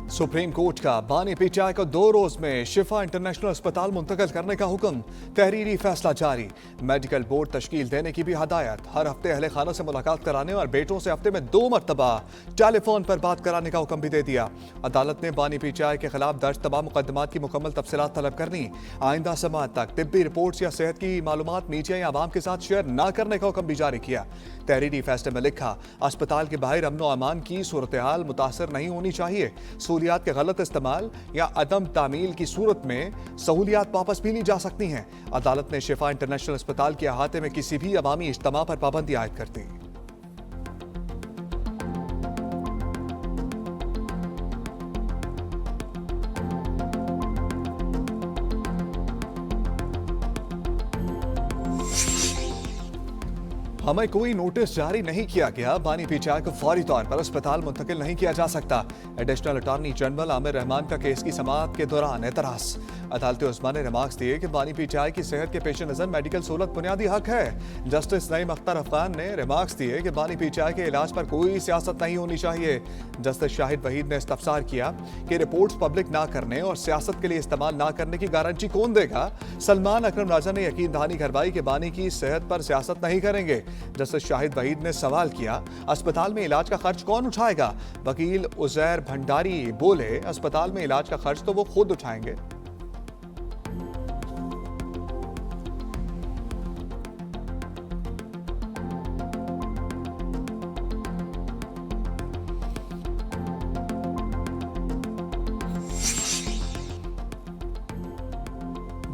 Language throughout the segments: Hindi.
सुप्रीम कोर्ट का बानी पीटीआई को 2 रोज में शिफा इंटरनेशनल अस्पताल मुंतकिल करने का हुक्म। तहरीरी फैसला जारी। मेडिकल बोर्ड तश्कील देने की भी हदायत। हर हफ्ते अहले खाना से मुलाकात कराने और बेटों से हफ्ते में 2 मरतबा टेलीफोन पर बात कराने का हुक्म भी दे दिया। अदालत ने बानी पीटीआई के खिलाफ दर्ज तमाम मुकदमात की मुकम्मल तफसीलात तलब करनी। आइंदा समाअत तक तिब्बी रिपोर्ट्स या सेहत की मालूमात मीडिया या आवाम के साथ शेयर न करने का हुक्म भी जारी किया। तहरीरी फैसले में लिखा, अस्पताल के बाहर अमन व अमान की सूरत हाल मुतासर नहीं होनी चाहिए। सहूलियात के गलत इस्तेमाल या अदम तामील की सूरत में सहूलियात वापस भी ली जा सकती हैं। अदालत ने शिफा इंटरनेशनल अस्पताल के अहाते में किसी भी अवामी इज्तिमा पर पाबंदी आयद कर दी। हमें कोई नोटिस जारी नहीं किया गया, बानी पीटीआई को फौरी तौर पर अस्पताल मुंतकिल नहीं किया जा सकता। Additional attorney general Aamir Rahman का केस की समाअत के दौरान एतराज। अदालत उस्मा ने रिमार्क्स दिए कि बानी पीटीआई की सेहत के पेश नजर मेडिकल सहूलत बुनियादी हक है। जस्टिस नईम अख्तर अफगान ने रिमार्क्स दिए कि बानी पीटीआई के इलाज पर कोई सियासत नहीं होनी चाहिए। जस्टिस शाहिद वहीद ने इस्तफसार किया कि रिपोर्ट्स पब्लिक ना करने और सियासत के लिए इस्तेमाल ना करने की गारंटी कौन देगा। सलमान अकरम राजा ने यकीन दहानी करवाई कि बानी की सेहत पर सियासत नहीं करेंगे। जस्टिस शाहिद वहीद ने सवाल किया, अस्पताल में इलाज का खर्च कौन उठाएगा? वकील उजैर भंडारी बोले, अस्पताल में इलाज का खर्च तो वो खुद उठाएंगे।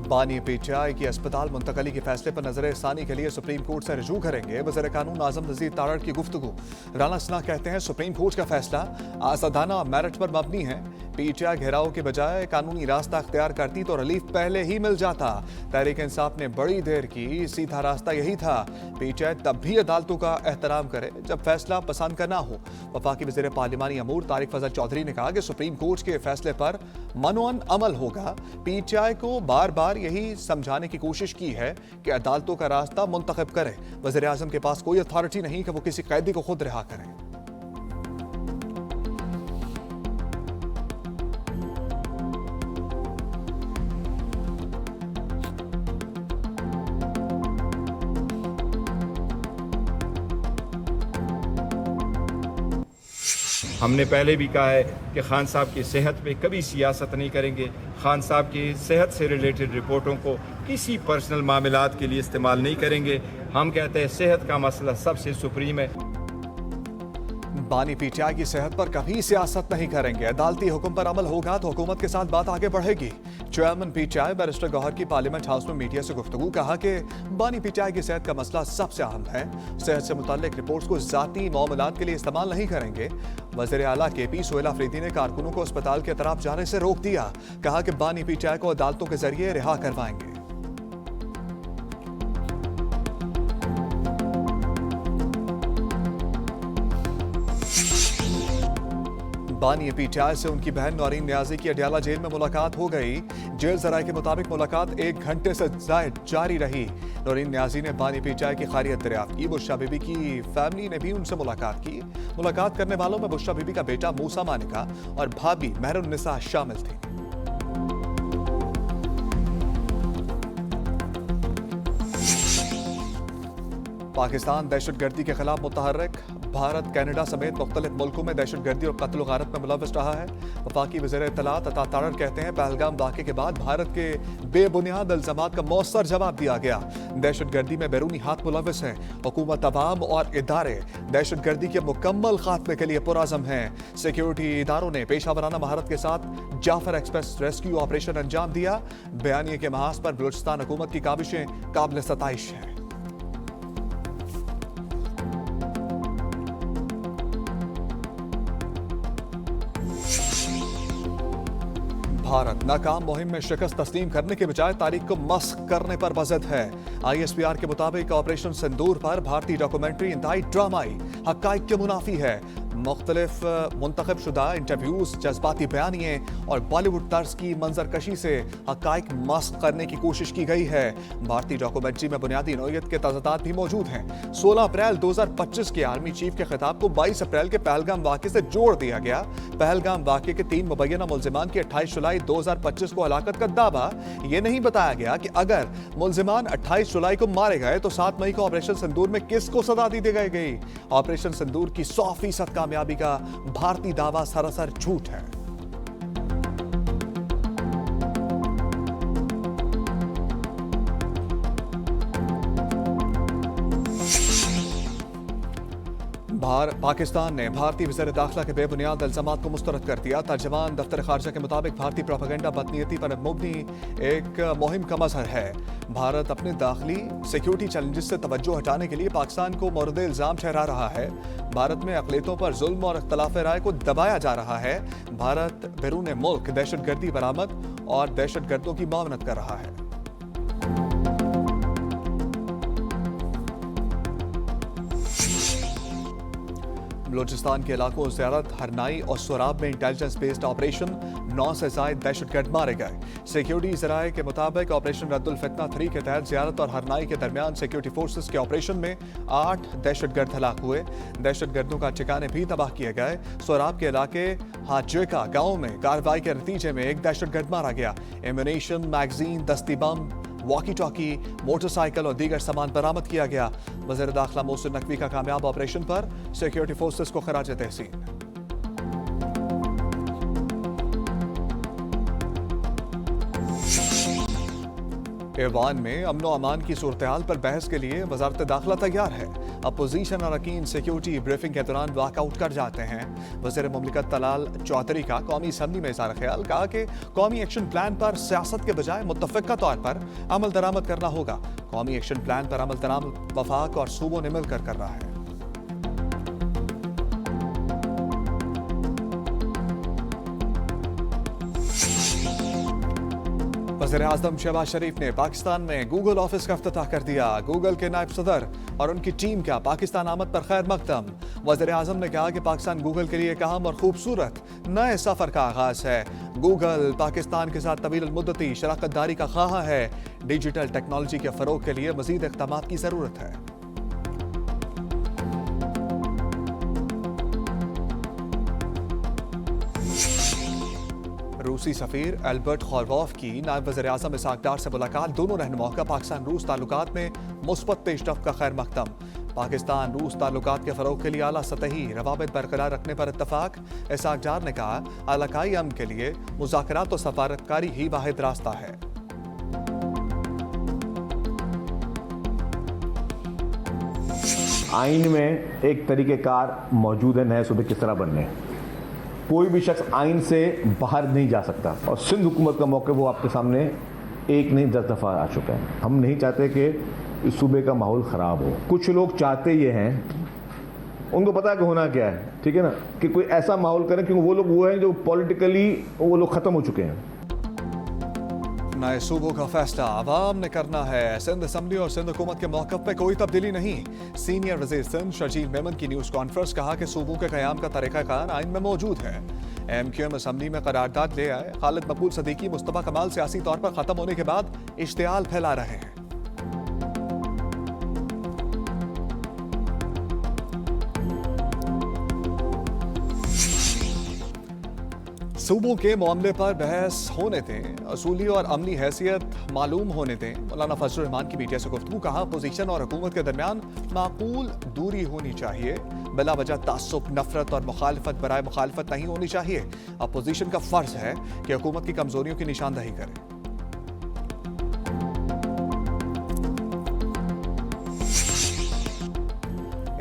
बानी पीटीआई की अस्पताल मुंतकली के फैसले पर नजर-ए-सानी के लिए सुप्रीम कोर्ट से रजू करेंगे। वज़ीर कानून आज़म नज़ीर तारड़ की गुफ्तगू। राना सना कहते हैं, सुप्रीम कोर्ट का फैसला आज़ादाना और मेरिट पर मबनी है। पीटीआई घेराव के बजाय कानूनी रास्ता अख्तियार करती तो रिलीफ पहले ही मिल जाता। तहरीक इंसाफ ने बड़ी देर की, सीधा रास्ता यही था। पीटीआई तब भी अदालतों का एहतराम करे जब फैसला पसंद का ना हो। वफाकी वज़ीर पार्लिमानी अमूर तारिक फजल चौधरी ने कहा कि सुप्रीम कोर्ट के फैसले पर मनोअन अमल होगा। पीटीआई को बार बार यही समझाने की कोशिश की है कि अदालतों का रास्ता मुंतखब करे। वज़ीर आज़म के पास कोई अथॉरिटी नहीं कि वो किसी कैदी को खुद रिहा करें। हमने पहले भी कहा है कि खान साहब की सेहत पे कभी सियासत नहीं करेंगे। खान साहब की सेहत से रिलेटेड रिपोर्टों को किसी पर्सनल मामलात के लिए इस्तेमाल नहीं करेंगे। हम कहते हैं सेहत का मसला सबसे सुप्रीम है। बानी पीटीआई की सेहत पर कभी सियासत नहीं करेंगे। अदालती हुक्म पर अमल होगा तो हुकूमत के साथ बात आगे बढ़ेगी। चेयरमैन पीटीआई बैरिस्टर गौहर की पार्लियामेंट हाउस में मीडिया से गुफ्तगू। कहा कि बानी पीटीआई की सेहत का मसला सबसे अहम है। सेहत से मुताल्लिक रिपोर्ट्स को जाती मामलात के लिए इस्तेमाल नहीं करेंगे। वज़ीर आला केपी सोहेल अफरीदी ने कारकुनों को अस्पताल के तरफ जाने से रोक दिया। कहा कि बानी पीटीआई को अदालतों के जरिए रिहा करवाएंगे। बानी पीटीआई से उनकी बहन नौरीन नियाजी की अडियाला जेल में मुलाकात हो गई। जेल जराये के मुताबिक मुलाकात 1 घंटे से जायद जारी रही। नौरीन नियाजी ने बानी पीटीआई की खैरियत दरियाफ्त की। बुशरा बीबी की फैमिली ने भी उनसे मुलाकात की। मुलाकात करने वालों में बुशरा बीबी का बेटा मूसा मानिका और भाभी मेहरुन्निसा शामिल थी। पाकिस्तान दहशतगर्दी के खिलाफ मुतहर्रिक। भारत कनाडा समेत मुख्तलिफ मुल्कों में दहशतगर्दी और कत्ल गारत में मुलव्वस रहा है। वफाकी वज़ीर इत्तलात अता तारड़ कहते हैं, पहलगाम वाक़े के बाद भारत के बेबुनियाद इल्ज़ामात का मौसर जवाब दिया गया। दहशतगर्दी में बैरूनी हाथ मुलव्वस हैं। हुकूमत, अवाम और इदारे दहशतगर्दी के मुकम्मल खात्मे के लिए पुरअज़म हैं। सिक्योरिटी इदारों ने पेशा वराना महारत के साथ जाफर एक्सप्रेस रेस्क्यू ऑपरेशन अंजाम दिया। बयानिए के महाज पर बलूचिस्तान हुकूमत की काबिशें काबिल सताइश हैं। भारत नाकाम मुहिम में शिकस्त तस्लीम करने के बजाय तारीख को मस्क करने पर बज़द है। ISPR के मुताबिक ऑपरेशन सिंदूर पर भारतीय डॉक्यूमेंट्री इंतहाई ड्रामाई, हक़ाइक़ के मुनाफी है। मुख्तलिफ मुंतखब शुदा इंटरव्यूज, जज्बाती बयानिए और बॉलीवुड तर्ज की मंजरकशी से हकाइक मस्क करने की कोशिश की गई है। भारतीय डॉक्यूमेंट्री में बुनियादी नौयत के तजादात भी मौजूद हैं। 16 अप्रैल 2025 के आर्मी चीफ के खिताब को 22 अप्रैल के पहलगाम वाक़े से जोड़ दिया गया। पहलगाम वाक़े के 3 मुबैना मुल्जिमान की 28 जुलाई 2025 को हलाकत का दावा। यह नहीं बताया गया कि अगर मुल्जिमान 28 जुलाई को मारे गए तो 7 मई को ऑपरेशन सिंदूर में किसको सजा दी गई। ऑपरेशन सिंदूर की 100% कामयाबी का भारतीय दावा सरासर झूठ है। पाकिस्तान ने भारतीय वज़ीर दाखिला के बेबुनियाद इल्ज़ामात को मुस्तरद कर दिया। तर्जमान दफ्तर खारजा के मुताबिक भारतीय प्रोपेगेंडा बदनीयती पर मुबनी एक मुहिम का मजहर है। भारत अपने दाखिली सिक्योरिटी चैलेंजेस से तवज्जो हटाने के लिए पाकिस्तान को मोरद इल्ज़ाम ठहरा रहा है। भारत में अक़लियतों पर जुल्म और इख्तिलाफ राय को दबाया जा रहा है। भारत बैरून मुल्क दहशतगर्दी बरामद और दहशतगर्दों की मावनत कर रहा है। बलूचिस्तान के इलाकों ज़ियारत, हरनाई और सोराब में इंटेलिजेंस बेस्ड ऑपरेशन, 9 से ज़ायद दहशतगर्द मारे गए। सिक्योरिटी ज़राए के मुताबिक ऑपरेशन रद्दुल फितना 3 के तहत ज़ियारत और हरनाई के दरमियान सिक्योरिटी फोर्सेस के ऑपरेशन में 8 दहशतगर्द हलाक हुए। दहशतगर्दों का ठिकाने भी तबाह किए गए। सोराब के इलाके हाजेका गाँव में कार्रवाई के नतीजे में एक दहशतगर्द मारा गया। एम्यूनेशन, मैगजीन, दस्ती बम, वॉकी टॉकी, मोटरसाइकिल और दीगर सामान बरामद किया गया। वज़ीर दाखिला मोहसिन नकवी का कामयाब ऑपरेशन पर सिक्योरिटी फोर्सेस को खराज तहसीन। ईरान में अमन और अमान की सूरत हाल पर बहस के लिए वजारत दाखिला तैयार है। अपोजिशन अरकान सिक्योरिटी ब्रीफिंग के दौरान वॉकआउट कर जाते हैं। वज़ीर मुमलिकत तलाल चौधरी का कौमी असम्बली में इज़हार ख्याल, कहा कि कौमी एक्शन प्लान पर सियासत के बजाय मुत्तफ़िक़ा तौर पर अमल दरामद करना होगा। कौमी एक्शन प्लान पर अमल दरामद वफाक और सूबों ने मिलकर कर रहा है। वज़ीर-ए-आज़म शहबाज शरीफ ने पाकिस्तान में गूगल ऑफिस का इफ्तिताह कर दिया। गूगल के नायब सदर और उनकी टीम का पाकिस्तान आमद पर खैर मकदम। वज़ीर-ए-आज़म ने कहा कि पाकिस्तान गूगल के लिए एक अहम और खूबसूरत नए सफर का आगाज है। गूगल पाकिस्तान के साथ तवील मुद्दती शराकत दारी का ख्वाह है। डिजिटल टेक्नोलॉजी के फरोग के लिए मजीद इक़दामात की जरूरत है। रूसी सफीर एल्बर्ट खॉरवॉफ की नायब वज़ीर-ए-आज़म इसहाक डार से मुलाकात। दोनों रहनुमाओं का पाकिस्तान रूस ताल्लुकात में मुस्बत पेशरफ्त का खैर मकदम। पाकिस्तान रूस ताल्लुकात के फरोग के लिए आला सतही रवाबित बरकरार रखने पर इत्तफाक। इसहाक डार ने कहा, इलाकाई अमन के लिए मुज़ाकरात और सफारतकारी ही वाहिद रास्ता है। आइन में एक तरीक़ेकार मौजूद है नए सूबे किस तरह बनने। कोई भी शख्स आइन से बाहर नहीं जा सकता और सिंध हुकूमत का मौक़िफ़ वो आपके सामने एक नहीं 10 दफ़ा आ चुका है। हम नहीं चाहते कि इस सूबे का माहौल ख़राब हो। कुछ लोग चाहते ये हैं, उनको पता है कि होना क्या है, ठीक है ना, कि कोई ऐसा माहौल करें, क्योंकि वो लोग वो हैं जो पॉलिटिकली वो लोग ख़त्म हो चुके हैं। नए सूबों का फैसला आवाम ने करना है। सिंध असम्बली और सिंध हुकूमत के मौक़िफ़ पे कोई तब्दीली नहीं। सीनियर वज़ीर सिंध शर्जील मेमन की न्यूज़ कॉन्फ्रेंस, कहा कि सूबों के क़याम का तरीक़ाकार आइन में मौजूद है। MQM असम्बली में करारदाद ले आए। खालिद मकबूल सदीकी मुस्तफ़ा कमाल सियासी तौर पर ख़त्म होने के बाद इश्तियाल फैला रहे हैं। सूबों के मामले पर बहस होने दें, असूली और अमनी हैसियत मालूम होने दें। मौलाना फजल रहमान की मीडिया से गुफ्तगू, कहा अपोजिशन और हुकूमत के दरमियान माकूल दूरी होनी चाहिए। बिला वजह तासुब, नफरत और मुखालफत बराए मुखालफत नहीं होनी चाहिए। अपोजिशन का फर्ज है कि हुकूमत की कमजोरियों की निशानदही करे।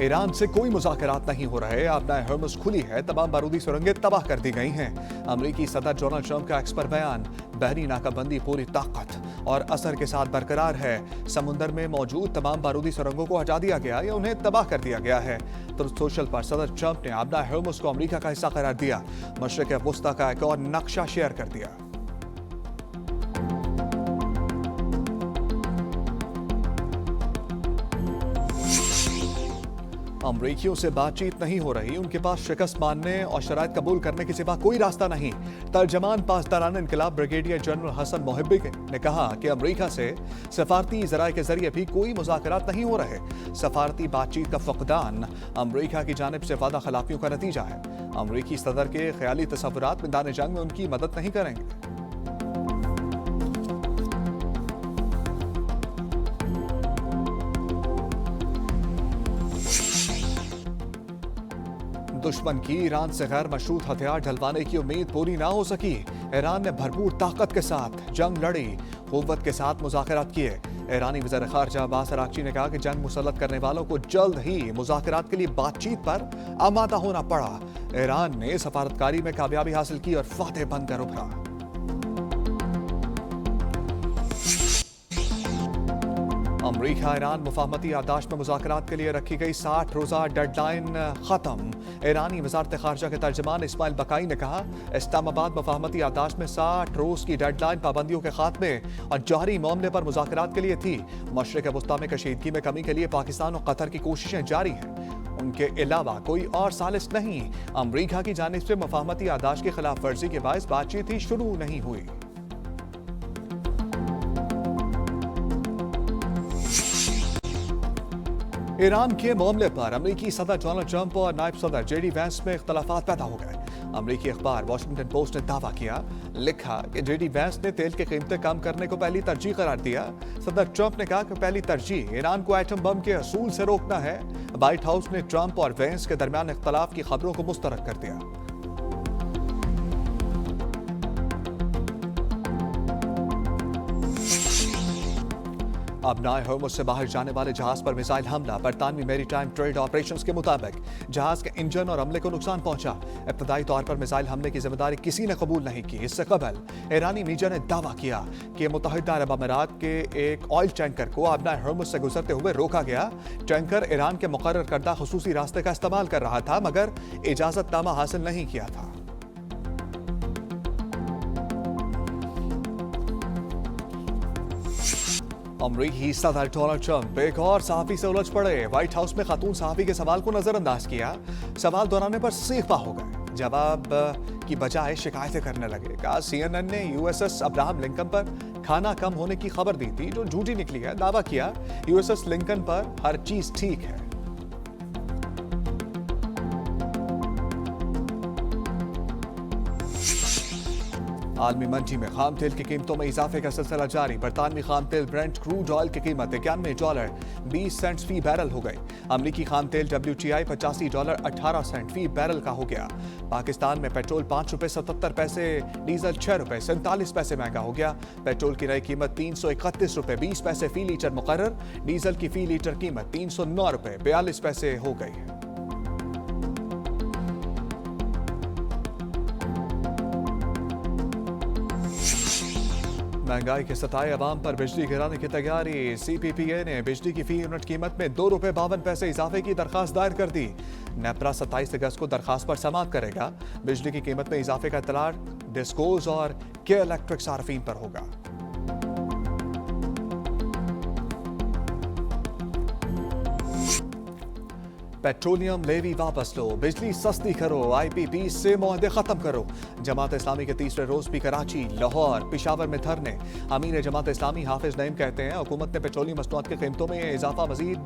ईरान से कोई मुज़ाकरात नहीं हो रहे। आबनाए हर्मुज़ खुली है, तमाम बारूदी सुरंगें तबाह कर दी गई हैं। अमरीकी सदर डोनाल्ड ट्रंप का एक्सपर बयान, बहरी नाकाबंदी पूरी ताकत और असर के साथ बरकरार है। समुंदर में मौजूद तमाम बारूदी सुरंगों को हटा दिया गया या उन्हें तबाह कर दिया गया है। तो सोशल पर सदर ट्रंप ने आबनाए हर्मुज़ को अमरीका का हिस्सा करार दिया। मशरिक़ वुस्ता का एक और नक्शा शेयर कर दिया। अमरीकियों से बातचीत नहीं हो रही, उनके पास शिकस्त मानने और शराइत कबूल करने के सिवा कोई रास्ता नहीं। तर्जमान पासदारान इनकलाब ब्रिगेडियर जनरल हसन मोहिब्बी ने कहा कि अमरीका से सफारती जराये के जरिए भी कोई मुज़ाकरात नहीं हो रहे। सफारती बातचीत का फकदान अमरीका की जानिब से वादा खिलाफियों का नतीजा है। अमरीकी सदर के ख्याली तसव्वुरात मैदान जंग में उनकी मदद नहीं करेंगे। दुश्मन की ईरान से गैर मशरूत हथियार ढलवाने की उम्मीद पूरी ना हो सकी। ईरान ने भरपूर ताकत के साथ जंग लड़ी, कुव्वत के साथ मुज़ाकरात किए। ईरानी वज़ीर ख़ारजा अब्बास अराग़ची ने कहा कि जंग मुसल्लत करने वालों को जल्द ही मुज़ाकरात के लिए बातचीत पर आमादा होना पड़ा। ईरान ने सफारतकारी में कामयाबी हासिल की और फातह बनकर उभरा। अमरीका ईरान मुफाहमती याददाश्त में मुज़ाकरात के लिए रखी गई 60 रोज़ा डेडलाइन ख़त्म। ईरानी वज़ारत ख़ारजा के तर्जमान इस्माइल बकाई ने कहा, इस्लामाबाद मुफाहमती याददाश्त में 60 रोज़ की डेडलाइन पाबंदियों के खात्मे और जारी मामले पर मुज़ाकरात के लिए थी। मशरिक़ वस्ता में कशीदगी में कमी के लिए पाकिस्तान और कतर की कोशिशें जारी हैं। उनके अलावा कोई और सालिस नहीं। अमरीका की जानिब से मुफाहमती याददाश्त की खिलाफ वर्जी के बायस बातचीत ही शुरू नहीं हुई। ईरान के मामले पर अमेरिकी सदर डोनाल्ड ट्रंप और नायब सदर जेडी वैंस में इख्तलाफात पैदा हो गए। अमेरिकी अखबार वॉशिंगटन पोस्ट ने दावा किया, लिखा कि जेडी वैंस ने तेल की कीमतें कम करने को पहली तरजीह करार दिया। सदर ट्रंप ने कहा कि पहली तरजीह ईरान को एटम बम के असूल से रोकना है। व्हाइट हाउस ने ट्रंप और वैंस के दरमियान इख्तलाफ की खबरों को मुस्तरद कर दिया। अब नाए हॉर्मुज़ से बाहर जाने वाले जहाज पर मिसाइल हमला। बरतानवी मैरीटाइम ट्रेड ऑपरेशंस के मुताबिक जहाज के इंजन और अमले को नुकसान पहुंचा। इब्तदाई तौर पर मिसाइल हमले की जिम्मेदारी किसी ने कबूल नहीं की। इससे कबल ईरानी मीडिया ने दावा किया कि मुत्तहिदा अरब अमीरात के एक ऑयल टैंकर को अब नाए हॉर्मुज़ से गुजरते हुए रोका गया। टैंकर ईरान के मुकर्रर करदा खुसूसी रास्ते का इस्तेमाल कर रहा था, मगर इजाजतनामा हासिल नहीं किया था। अमरीकी सदर डोनाल्ड ट्रंप एक और सहाफी से उलझ पड़े। व्हाइट हाउस में खातून सहाफी के सवाल को नजरअंदाज किया। सवाल दोहराने पर सीखपा हो गए। जवाब की बजाय शिकायतें करने लगे। कहा, CNN ने USS अब्राहम लिंकन पर खाना कम होने की खबर दी थी, जो झूठी निकली है। दावा किया USS लिंकन पर हर चीज ठीक है। आलमी मंडी में खाम तेल की कीमतों में इजाफे का सिलसिला जारी। बरतानवी खाम तेल ब्रेंट क्रूड ऑयल की कीमत $91.20 फी बैरल हो गई। अमरीकी खाम तेल WTI $85.18 फी बैरल का हो गया। पाकिस्तान में पेट्रोल ₹5.77, डीजल ₹6.47 महंगा हो गया। पेट्रोल की नई कीमत ₹331.20 फी लीटर मुकर्रर। डीजल की फी लीटर कीमत ₹309.42 हो गई है। महंगाई के सताए अवाम पर बिजली गिराने की तैयारी। CPPA ने बिजली की फी यूनिट कीमत में ₹2.52 इजाफे की दरखास्त दायर कर दी। नेपरा 27 अगस्त को दरखास्त पर समाअत करेगा। बिजली की कीमत में इजाफे का इत्तलार डिस्कोज और के इलेक्ट्रिक सार्फिन पर होगा। पेट्रोलियम लेवी वापस लो, बिजली सस्ती करो, IPP से मुआहदे खत्म करो। जमात इस्लामी के तीसरे रोज भी कराची, लाहौर, पेशावर में धरने। अमीर जमात इस्लामी हाफिज नईम कहते हैं, हुकूमत ने पेट्रोलियम मसनूआत की कीमतों में इजाफा मजीद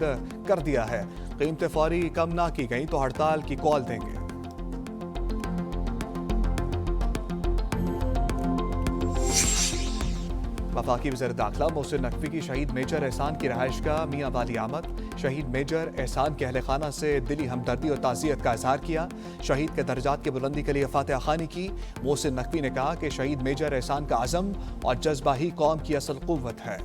कर दिया है। कीमतें फौरी कम ना की गई तो हड़ताल की कॉल देंगे। वफाकी वज़ीर दाखिला मोहसिन नकवी की शहीद मेजर एहसान की रहायशगाह मियां वाली आमद। शहीद मेजर एहसान के अहले खाना से दिली हमदर्दी और ताज़ियत का इजहार किया। शहीद के दर्जात की बुलंदी के लिए फातिहा खानी की। मोहसिन नकवी ने कहा कि शहीद मेजर एहसान का अज़म और जज्बा ही कौम की असल कुव्वत है।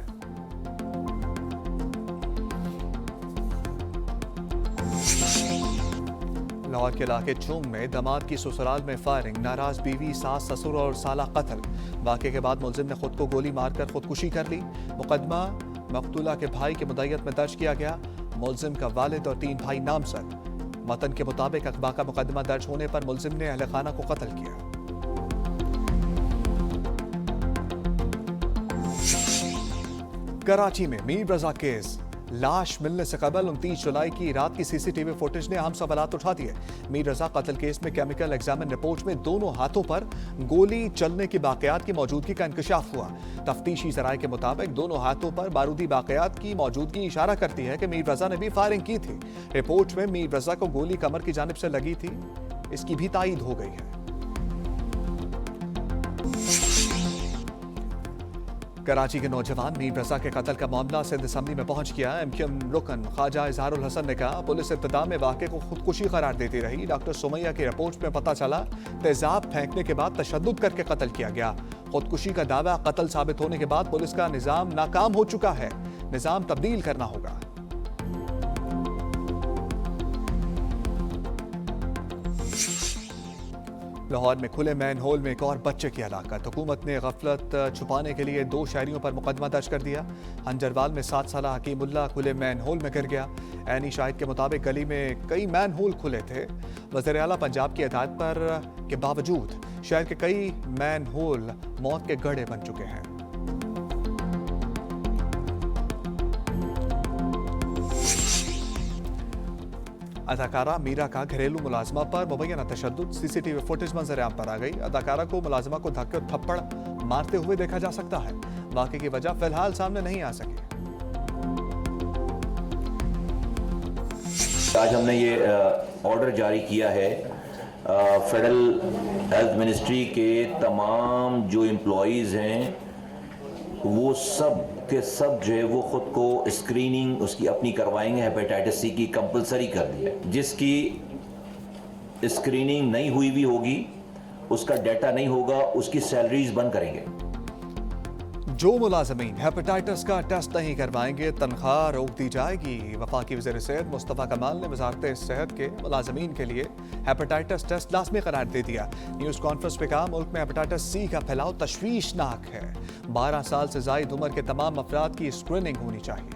लाहौर के इलाके चुंग में दामाद की ससुराल में फायरिंग। नाराज बीवी, सास, ससुर और साला कत्ल। वाक़े के बाद मुलजिम ने खुद को गोली मारकर खुदकुशी कर ली। मुकदमा मकतूला के भाई के मुद्दईयत में दर्ज किया गया। मुलजिम का वालिद और 3 भाई नामजद। मतन के मुताबिक अगवा का मुकदमा दर्ज होने पर मुलजिम ने अहले खाना को कत्ल किया। कराची में मीर रजा केस। लाश मिलने से कबल 29 जुलाई की रात की सीसीटीवी फुटेज ने अहम सवालात उठा दिए। मीर रजा कत्ल केस में केमिकल एग्जामिन रिपोर्ट में दोनों हाथों पर गोली चलने की बाक़यात की मौजूदगी का इंकशाफ हुआ। तफ्तीशी जराये के मुताबिक दोनों हाथों पर बारूदी बाक़यात की मौजूदगी इशारा करती है कि मीर रजा ने भी फायरिंग की थी। रिपोर्ट में मीर रजा को गोली कमर की जानिब से लगी थी, इसकी भी तायीद हो गई है। कराची के नौजवान मीर रजा के कत्ल का मामला सिंध असम्बली में पहुंच गया। एमक्यूएम रुकन ख्वाजा इजहारुल हसन ने कहा, पुलिस इब्तिदा में वाक़े को खुदकुशी करार देती रही। डॉक्टर सुमैया की रिपोर्ट में पता चला तेजाब फेंकने के बाद तशद्दुद करके कत्ल किया गया। खुदकुशी का दावा कत्ल साबित होने के बाद पुलिस का निज़ाम नाकाम हो चुका है। निज़ाम तब्दील करना होगा। लाहौर में खुले मैन होल में एक और बच्चे की हलाकत। हुकूमत ने गफलत छुपाने के लिए 2 शहरियों पर मुकदमा दर्ज कर दिया। हंजरवाल में 7 साला हकीमुल्लाह खुले मैन होल में गिर गया। ऐनी शाहिद के मुताबिक गली में कई मैन होल खुले थे। वज़ीर आला पंजाब की हिदायत पर के बावजूद शहर के कई मैन होल मौत के गड्ढे बन चुके हैं। अदाकारा मीरा का घरेलू मुलाजमा पर मुबैना तशद्दुद। सीसीटीवी फुटेज मंजर आम पर आ गई। अदाकारा को मुलाजमा को धक्के और थप्पड़ मारते हुए देखा जा सकता है। वाक़े की वजह फिलहाल सामने नहीं आ सकी। आज हमने ये ऑर्डर जारी किया है फेडरल हेल्थ मिनिस्ट्री के तमाम जो एम्प्लॉयज़ हैं वो सब के सब जो है वो खुद को स्क्रीनिंग उसकी अपनी करवाएंगे। हेपेटाइटिस सी की कंपलसरी कर दिया है। जिसकी स्क्रीनिंग नहीं हुई भी होगी, उसका डाटा नहीं होगा, उसकी सैलरीज बंद करेंगे। जो मुलाजमीन हेपेटाइटिस का टेस्ट नहीं करवाएंगे तनख्वाह रोक दी जाएगी। वफाकी वज़ीर सेहत मुस्तफ़ा कमाल ने वज़ारत सेहत के मुलाजमीन के लिए हेपेटाइटिस टेस्ट लाज़मी करार दे दिया। न्यूज़ कॉन्फ्रेंस में कहा, मुल्क में हेपेटाइटिस सी का फैलाव तशवीशनाक है। 12 साल से ज़ायद उम्र के तमाम अफराद की स्क्रीनिंग होनी चाहिए।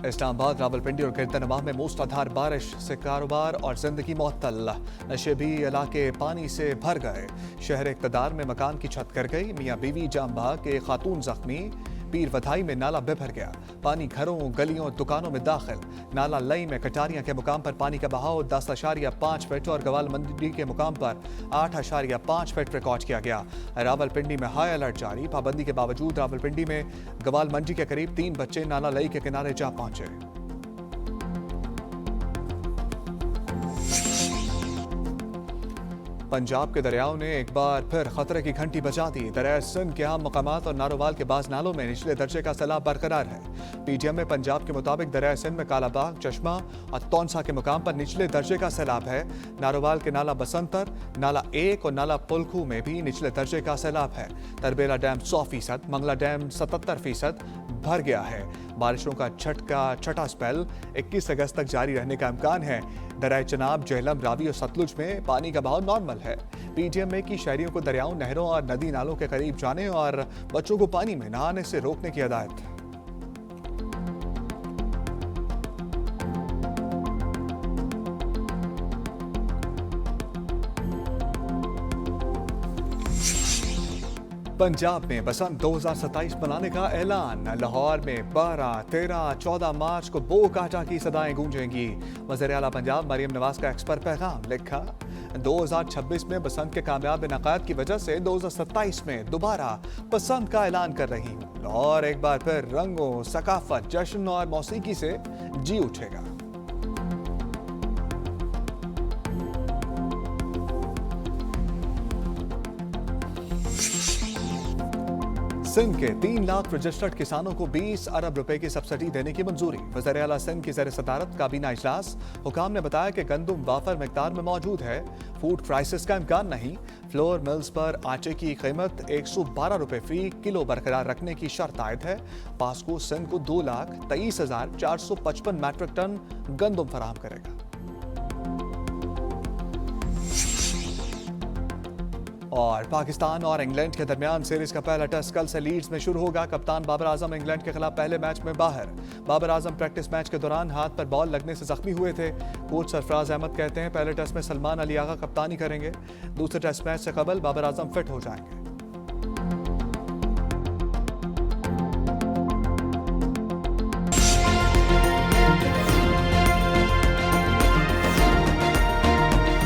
इस्लामाबाद, रावलपिंडी और गिरदनवाह में मूसलाधार बारिश से कारोबार और जिंदगी मुअत्तल। नशेबी इलाके पानी से भर गए। शहर इक़्तिदार में मकान की छत गिर गई। मियाँ बीवी जाम भाग, एक खातून जख्मी। पीर वधाई में नाला बिभर गया। पानी घरों, गलियों, दुकानों में दाखिल। नाला लई में कटारियां के मुकाम पर पानी का बहाव 10.5 फीट और गवाल मंडी के मुकाम पर 8.5 फीट रिकॉर्ड किया गया। रावलपिंडी में हाई अलर्ट जारी। पाबंदी के बावजूद रावलपिंडी में गवाल मंडी के करीब 3 बच्चे नाला लई के किनारे जा पहुंचे। पंजाब के दरियाओं ने एक बार फिर खतरे की घंटी बजा दी। दरिया सिंध के अहम मकामात और नारोवाल के बाज़ नालों में निचले दर्जे का सैलाब बरकरार है। पीटीएम में पंजाब के मुताबिक दरिया सिंध में कालाबाग, चश्मा और तौनसा के मुकाम पर निचले दर्जे का सैलाब है। नारोवाल के नाला बसंतर, नाला 1 और नाला पुलखू में भी निचले दर्जे का सैलाब है। तरबेला डैम 100%, मंगला डैम 77% भर गया है। बारिशों का छठा स्पेल 21 अगस्त तक जारी रहने का इम्कान है। दरिया चनाब, जेहलम, रावी और सतलुज में पानी का बहाव नॉर्मल है। पीटीएम में की शहरियों को दरियाओं, नहरों और नदी नालों के करीब जाने और बच्चों को पानी में नहाने से रोकने की हिदायत। पंजाब में बसंत 2027 मनाने का ऐलान। लाहौर में 12, 13, 14 मार्च को बो काटा की सदाएं गूंजेंगी। वज़ीर आला पंजाब मरियम नवाज का एक्स पर पैगाम लिखा, 2026 में बसंत के कामयाब इनकाद की वजह से 2027 में दोबारा बसंत का ऐलान कर रही हूँ। लाहौर एक बार फिर रंगों, सकाफत, जश्न और मौसीकी से जी उठेगा। सिंध के 3 लाख रजिस्टर्ड किसानों को 20 अरब रुपए की सब्सिडी देने की मंजूरी। वज़ीर आला सिंध की ज़ेर सदारत काबीना इजलास। हुकाम ने बताया कि गंदम वाफर मिकदार में मौजूद है। फूड क्राइसिस का इम्कान नहीं। फ्लोर मिल्स पर आटे की कीमत 112 रुपए फी किलो बरकरार रखने की शर्त आयद है। पास्को सिंध को 2,23,455 मैट्रिक टन गंदम फराहम करेगा। और पाकिस्तान और इंग्लैंड के दरमियान सीरीज का पहला टेस्ट कल से लीड्स में शुरू होगा। कप्तान बाबर आजम इंग्लैंड के खिलाफ पहले मैच में बाहर। बाबर आजम प्रैक्टिस मैच के दौरान हाथ पर बॉल लगने से जख्मी हुए थे। कोच सरफराज अहमद कहते हैं पहले टेस्ट में सलमान अली आगा कप्तानी करेंगे। दूसरे टेस्ट मैच से कबल बाबर आजम फिट हो जाएंगे।